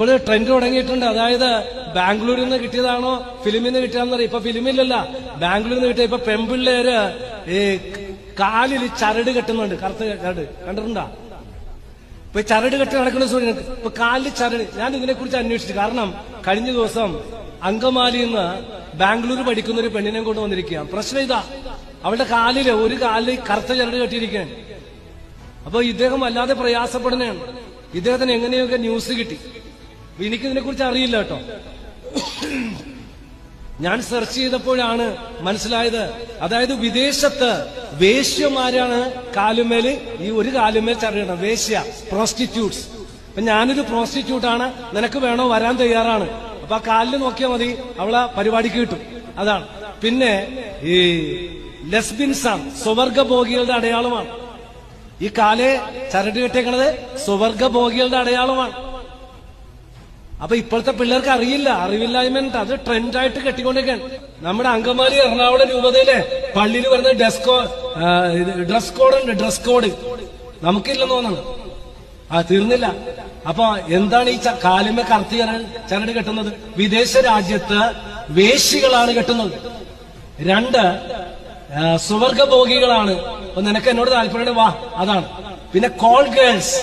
ഇപ്പോൾ ട്രെൻഡ് തുടങ്ങിയിട്ടുണ്ട്. അതായത് ബാംഗ്ലൂരിൽ നിന്ന് കിട്ടിയതാണോ ഫിലിമിൽ നിന്ന് കിട്ടിയാന്നറിയാം. ഇപ്പൊ ഫിലിമില്ലല്ല, ബാംഗ്ലൂരിൽ നിന്ന് കിട്ടിയ. ഇപ്പൊ പെൺപിള്ളേര് ഈ കാലിൽ ചരട് കെട്ടുന്നുണ്ട്, കറുത്ത ചരട് കണ്ടിട്ടുണ്ടാ? ഇപ്പൊ ചരട് കെട്ടി നടക്കുന്ന സൂര്യൻ ഇപ്പൊ കാലിൽ ചരട്. ഞാൻ ഇതിനെക്കുറിച്ച് അന്വേഷിച്ചു. കാരണം കഴിഞ്ഞ ദിവസം അങ്കമാലിയിൽ നിന്ന് ബാംഗ്ലൂർ പഠിക്കുന്ന ഒരു പെണ്ണിനെ കൊണ്ട് വന്നിരിക്കുക. പ്രശ്നം ഇതാ, അവളുടെ കാലില് ഒരു കാലിൽ കറുത്ത ചരട് കെട്ടിയിരിക്കുകയാണ്. അപ്പൊ ഇദ്ദേഹം വല്ലാതെ പ്രയാസപ്പെടുന്നതാണ്. ഇദ്ദേഹത്തിന് എങ്ങനെയൊക്കെ ന്യൂസ് കിട്ടി. എനിക്കിതിനെ കുറിച്ച് അറിയില്ല കേട്ടോ. ഞാൻ സെർച്ച് ചെയ്തപ്പോഴാണ് മനസ്സിലായത്. അതായത് വിദേശത്ത് വേശ്യമാരാണ് കാലുമേല്, ഈ ഒരു കാലുമേൽ ചരടണം. വേശ്യ, പ്രോസ്റ്റിറ്റ്യൂട്ട്സ്. അപ്പൊ ഞാനൊരു പ്രോസ്റ്റിറ്റ്യൂട്ടാണ്, നിനക്ക് വേണോ വരാൻ തയ്യാറാണ്. അപ്പൊ ആ കാലിൽ നോക്കിയാൽ മതി, അവളെ പരിപാടിക്ക് കിട്ടും. അതാണ്. പിന്നെ ഈ ലെസ്ബിൻസാണ്, സ്വവർഗഭോഗികളുടെ അടയാളമാണ്. ഈ കാലെ ചരട് കെട്ടേക്കണത് സ്വവർഗഭോഗികളുടെ അടയാളമാണ്. അപ്പൊ ഇപ്പോഴത്തെ പിള്ളേർക്ക് അറിയില്ല, അറിവില്ലായ്മ. അത് ട്രെൻഡായിട്ട് കെട്ടിക്കൊണ്ടിരിക്കുകയാണ്. നമ്മുടെ അങ്കമാലി എറണാകുളം രൂപതയിലെ പള്ളിയിൽ വരുന്ന ഡ്രസ് കോഡ് ഉണ്ട്. ഡ്രസ് കോഡ് നമുക്കില്ലെന്ന് തോന്നുന്നു. തീർന്നില്ല. അപ്പൊ എന്താണ് ഈ കാലുമേ കറുത്തി ചരട് കെട്ടുന്നത്? വിദേശ രാജ്യത്ത് വേശ്യകളാണ് കെട്ടുന്നത്. 2 സുവർഗഭോഗികളാണ്. അപ്പൊ നിനക്ക് എന്നോട് താല്പര്യം, വാ. അതാണ്. പിന്നെ കോൾ ഗേൾസ്.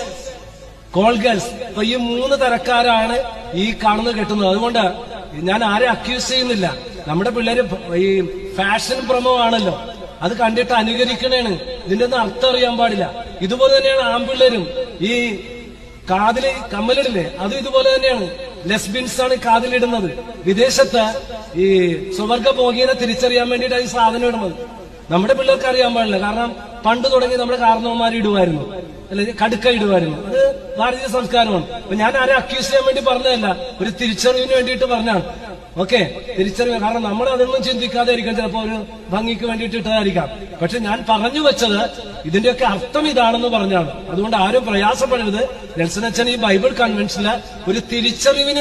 ഇപ്പൊ ഈ 3 തരക്കാരാണ് ഈ കാണുന്നത് കെട്ടുന്നത്. അതുകൊണ്ട് ഞാൻ ആരെ അക്യൂസ് ചെയ്യുന്നില്ല. നമ്മുടെ പിള്ളേര് ഈ ഫാഷൻ പ്രമോ ആണല്ലോ, അത് കണ്ടിട്ട് അനുകരിക്കണേണ്. ഇതിന്റെ ഒന്നും അർത്ഥം അറിയാൻ പാടില്ല. ഇതുപോലെ തന്നെയാണ് ആൺപിള്ളേരും. ഈ കാതില് കമ്മലിടില്ലേ, അതും ഇതുപോലെ തന്നെയാണ്. ലെസ്ബിൻസ് ആണ് കാതിലിടുന്നത്. വിദേശത്ത് ഈ സ്വവർഗഭോഗിയെ തിരിച്ചറിയാൻ വേണ്ടിയിട്ടാണ് ഈ സാധനം ഇടുന്നത്. നമ്മുടെ പിള്ളേർക്ക് അറിയാൻ പാടില്ല. കാരണം പണ്ട് തുടങ്ങി നമ്മുടെ കാരണവന്മാർ ഇടുമായിരുന്നു, അല്ലെങ്കിൽ കടുക്ക ഇടുമായിരുന്നു. അത് ഭാരതീയ സംസ്കാരമാണ്. അപ്പൊ ഞാൻ ആരെ അക്യൂസ് ചെയ്യാൻ വേണ്ടി പറഞ്ഞതല്ല, ഒരു തിരിച്ചറിവിന് വേണ്ടിയിട്ട് പറഞ്ഞാണ്. ഓക്കെ, തിരിച്ചറിവ്. കാരണം നമ്മൾ അതൊന്നും ചിന്തിക്കാതെ ആയിരിക്കാം, ചിലപ്പോ ഒരു ഭംഗിക്ക് വേണ്ടിയിട്ട് ഇട്ടതായിരിക്കാം. പക്ഷെ ഞാൻ പറഞ്ഞു വെച്ചത് ഇതിന്റെയൊക്കെ അർത്ഥം ഇതാണെന്ന് പറഞ്ഞാണ്. അതുകൊണ്ട് ആരും പ്രയാസപ്പെടരുത്. നെൽസൺ അച്ഛൻ ഈ ബൈബിൾ കൺവെൻഷനില് ഒരു തിരിച്ചറിവിന്